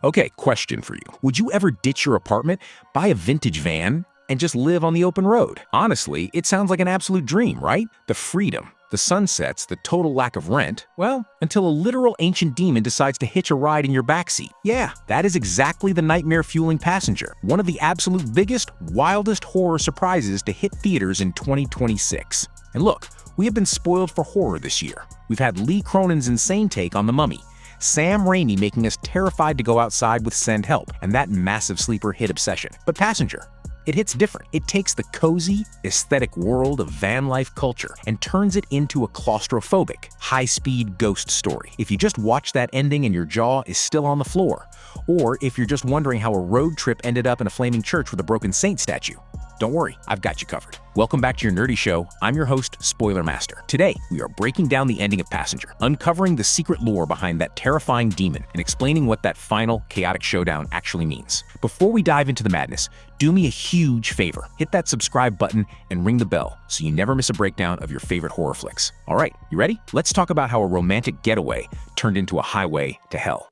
Okay, question for you. Would you ever ditch your apartment, buy a vintage van, and just live on the open road? Honestly, it sounds like an absolute dream, right? The freedom, the sunsets, the total lack of rent. Well, until a literal ancient demon decides to hitch a ride in your backseat. Yeah, that is exactly the nightmare-fueling Passenger, one of the absolute biggest, wildest horror surprises to hit theaters in 2026. And look, we have been spoiled for horror this year. We've had Lee Cronin's insane take on The Mummy, Sam Raimi making us terrified to go outside with Send Help, and that massive sleeper hit Obsession. But Passenger, it hits different. It takes the cozy, aesthetic world of van life culture and turns it into a claustrophobic, high-speed ghost story. If you just watch that ending and your jaw is still on the floor, or if you're just wondering how a road trip ended up in a flaming church with a broken saint statue, don't worry, I've got you covered. Welcome back to your nerdy show. I'm your host, Spoiler Master. Today, we are breaking down the ending of Passenger, uncovering the secret lore behind that terrifying demon, and explaining what that final, chaotic showdown actually means. Before we dive into the madness, do me a huge favor. Hit that subscribe button and ring the bell so you never miss a breakdown of your favorite horror flicks. All right, you ready? Let's talk about how a romantic getaway turned into a highway to hell.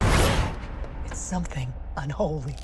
It's something unholy.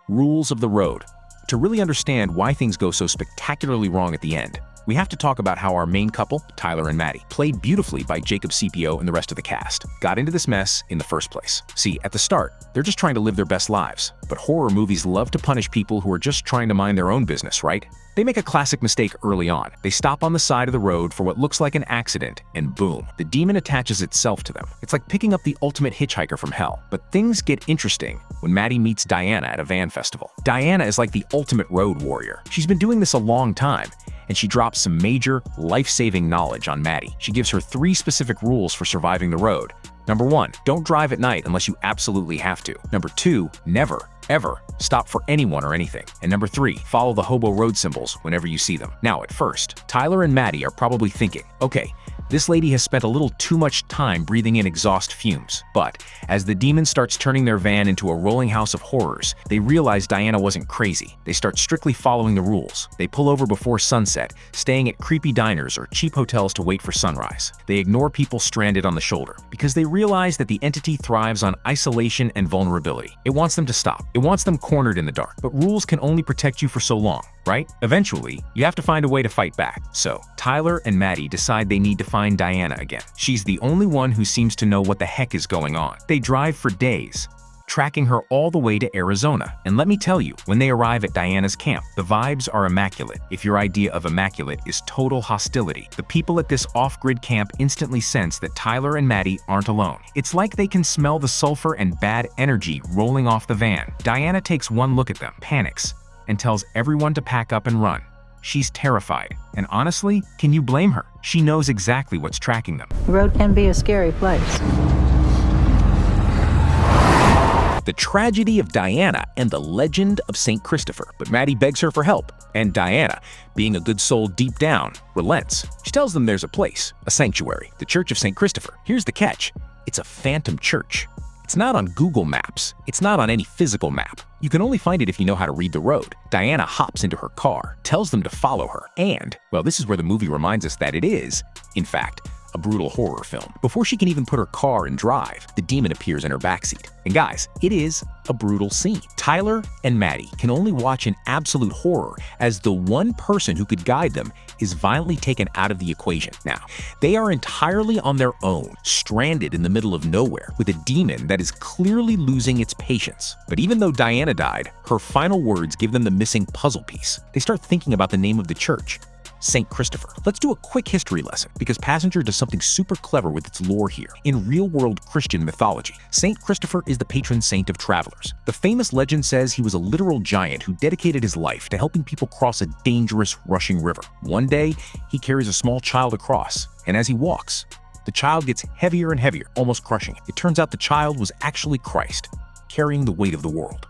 Rules of the road. To really understand why things go so spectacularly wrong at the end, we have to talk about how our main couple, Tyler and Maddie, played beautifully by Jacob Scipio and the rest of the cast, got into this mess in the first place. See, at the start, they're just trying to live their best lives, but horror movies love to punish people who are just trying to mind their own business, right? They make a classic mistake early on. They stop on the side of the road for what looks like an accident, and boom, the demon attaches itself to them. It's like picking up the ultimate hitchhiker from hell. But things get interesting when Maddie meets Diana at a van festival. Diana is like the ultimate road warrior. She's been doing this a long time, and she drops some major, life-saving knowledge on Maddie. She gives her 3 specific rules for surviving the road. Number 1, don't drive at night unless you absolutely have to. Number 2, never, ever stop for anyone or anything. And number 3, follow the hobo road symbols whenever you see them. Now, at first, Tyler and Maddie are probably thinking, okay, this lady has spent a little too much time breathing in exhaust fumes. But as the demon starts turning their van into a rolling house of horrors, they realize Diana wasn't crazy. They start strictly following the rules. They pull over before sunset, staying at creepy diners or cheap hotels to wait for sunrise. They ignore people stranded on the shoulder because they realize that the entity thrives on isolation and vulnerability. It wants them to stop. It wants them cornered in the dark. But rules can only protect you for so long, right? Eventually, you have to find a way to fight back. So, Tyler and Maddie decide they need to find Diana again. She's the only one who seems to know what the heck is going on. They drive for days, tracking her all the way to Arizona. And let me tell you, when they arrive at Diana's camp, the vibes are immaculate. If your idea of immaculate is total hostility, the people at this off-grid camp instantly sense that Tyler and Maddie aren't alone. It's like they can smell the sulfur and bad energy rolling off the van. Diana takes one look at them, panics, and tells everyone to pack up and run. She's terrified. And honestly, can you blame her? She knows exactly what's tracking them. The road can be a scary place. The tragedy of Diana and the legend of St. Christopher. But Maddie begs her for help, and Diana, being a good soul deep down, relents. She tells them there's a place, a sanctuary, the Church of St. Christopher. Here's the catch. It's a phantom church. It's not on Google Maps. It's not on any physical map. You can only find it if you know how to read the road. Diana hops into her car, tells them to follow her, and, well, this is where the movie reminds us that it is, in fact, a brutal horror film. Before she can even put her car in drive, the demon appears in her backseat. And guys, it is a brutal scene. Tyler and Maddie can only watch in absolute horror as the one person who could guide them is violently taken out of the equation. Now, they are entirely on their own, stranded in the middle of nowhere with a demon that is clearly losing its patience. But even though Diana died, her final words give them the missing puzzle piece. They start thinking about the name of the church, St. Christopher. Let's do a quick history lesson because Passenger does something super clever with its lore here. In real-world Christian mythology, St. Christopher is the patron saint of travelers. The famous legend says he was a literal giant who dedicated his life to helping people cross a dangerous, rushing river. One day, he carries a small child across, and as he walks, the child gets heavier and heavier, almost crushing it. It turns out the child was actually Christ, carrying the weight of the world.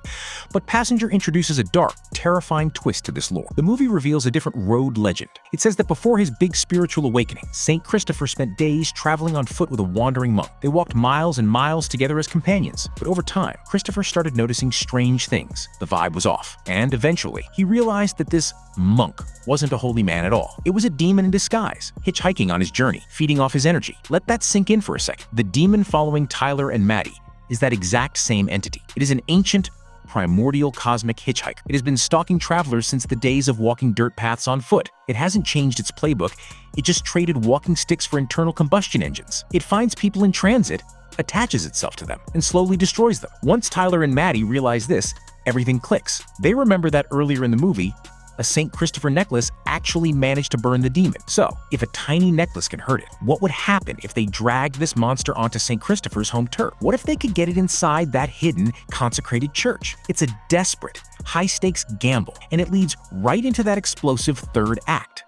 But Passenger introduces a dark, terrifying twist to this lore. The movie reveals a different road legend. It says that before his big spiritual awakening, St. Christopher spent days traveling on foot with a wandering monk. They walked miles and miles together as companions. But over time, Christopher started noticing strange things. The vibe was off. And eventually, he realized that this monk wasn't a holy man at all. It was a demon in disguise, hitchhiking on his journey, feeding off his energy. Let that sink in for a second. The demon following Tyler and Maddie is that exact same entity. It is an ancient, primordial cosmic hitchhiker. It has been stalking travelers since the days of walking dirt paths on foot. It hasn't changed its playbook, it just traded walking sticks for internal combustion engines. It finds people in transit, attaches itself to them, and slowly destroys them. Once Tyler and Maddie realize this, everything clicks. They remember that earlier in the movie, a St. Christopher necklace actually managed to burn the demon. So, if a tiny necklace can hurt it, what would happen if they dragged this monster onto St. Christopher's home turf? What if they could get it inside that hidden, consecrated church? It's a desperate, high-stakes gamble, and it leads right into that explosive third act.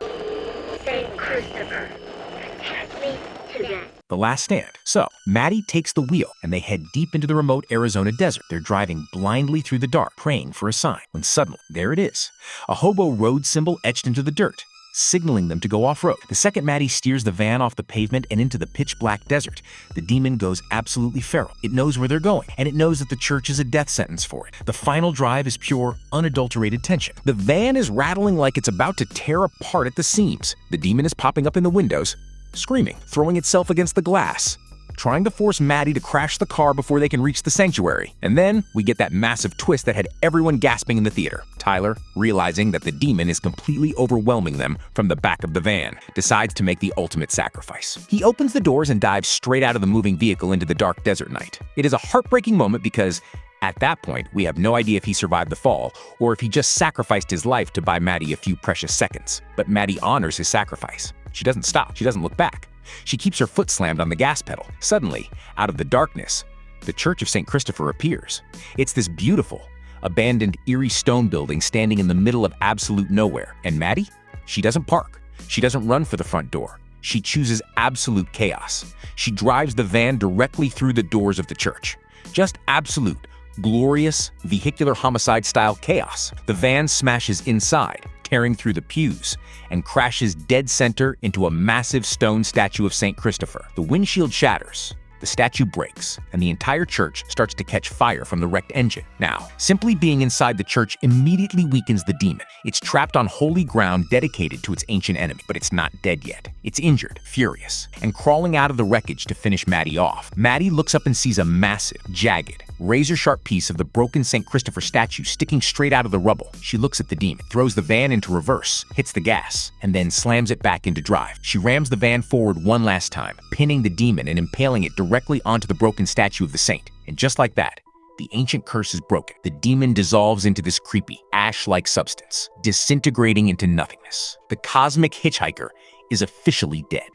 St. Christopher, protect me today. The Last Stand. So, Maddie takes the wheel, and they head deep into the remote Arizona desert. They're driving blindly through the dark, praying for a sign, when suddenly, there it is. A hobo road symbol etched into the dirt, signaling them to go off-road. The second Maddie steers the van off the pavement and into the pitch-black desert, the demon goes absolutely feral. It knows where they're going, and it knows that the church is a death sentence for it. The final drive is pure, unadulterated tension. The van is rattling like it's about to tear apart at the seams. The demon is popping up in the windows, screaming, throwing itself against the glass, trying to force Maddie to crash the car before they can reach the sanctuary. And then we get that massive twist that had everyone gasping in the theater. Tyler, realizing that the demon is completely overwhelming them from the back of the van, decides to make the ultimate sacrifice. He opens the doors and dives straight out of the moving vehicle into the dark desert night. It is a heartbreaking moment because at that point, we have no idea if he survived the fall or if he just sacrificed his life to buy Maddie a few precious seconds. But Maddie honors his sacrifice. She doesn't stop. She doesn't look back. She keeps her foot slammed on the gas pedal. Suddenly, out of the darkness, the Church of St. Christopher appears. It's this beautiful, abandoned, eerie stone building standing in the middle of absolute nowhere. And Maddie? She doesn't park. She doesn't run for the front door. She chooses absolute chaos. She drives the van directly through the doors of the church. Just absolute, glorious, vehicular homicide-style chaos. The van smashes inside, tearing through the pews, and crashes dead center into a massive stone statue of St. Christopher. The windshield shatters, the statue breaks, and the entire church starts to catch fire from the wrecked engine. Now, simply being inside the church immediately weakens the demon. It's trapped on holy ground dedicated to its ancient enemy, but it's not dead yet. It's injured, furious, and crawling out of the wreckage to finish Maddie off. Maddie looks up and sees a massive, jagged, razor-sharp piece of the broken St. Christopher statue sticking straight out of the rubble. She looks at the demon, throws the van into reverse, hits the gas, and then slams it back into drive. She rams the van forward one last time, pinning the demon and impaling it directly onto the broken statue of the saint. And just like that, the ancient curse is broken. The demon dissolves into this creepy, ash-like substance, disintegrating into nothingness. The cosmic hitchhiker is officially dead.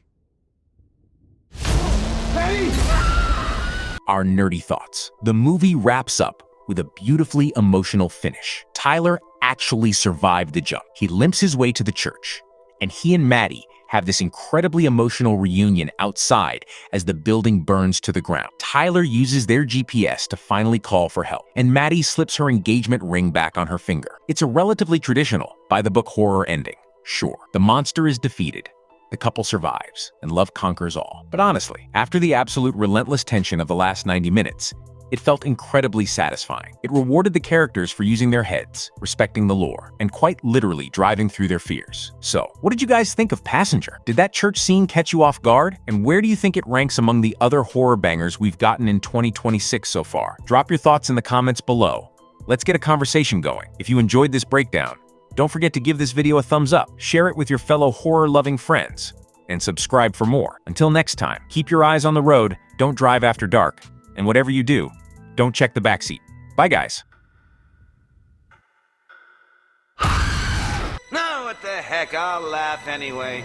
Our nerdy thoughts. The movie wraps up with a beautifully emotional finish. Tyler actually survived the jump. He limps his way to the church, and he and Maddie have this incredibly emotional reunion outside as the building burns to the ground. Tyler uses their GPS to finally call for help, and Maddie slips her engagement ring back on her finger. It's a relatively traditional, by-the-book horror ending. Sure, the monster is defeated, the couple survives, and love conquers all. But honestly, after the absolute relentless tension of the last 90 minutes, it felt incredibly satisfying. It rewarded the characters for using their heads, respecting the lore, and quite literally driving through their fears. So, what did you guys think of Passenger? Did that church scene catch you off guard? And where do you think it ranks among the other horror bangers we've gotten in 2026 so far? Drop your thoughts in the comments below. Let's get a conversation going. If you enjoyed this breakdown, don't forget to give this video a thumbs up, share it with your fellow horror-loving friends, and subscribe for more. Until next time, keep your eyes on the road, don't drive after dark, and whatever you do, don't check the backseat. Bye, guys. No, what the heck, I'll laugh anyway.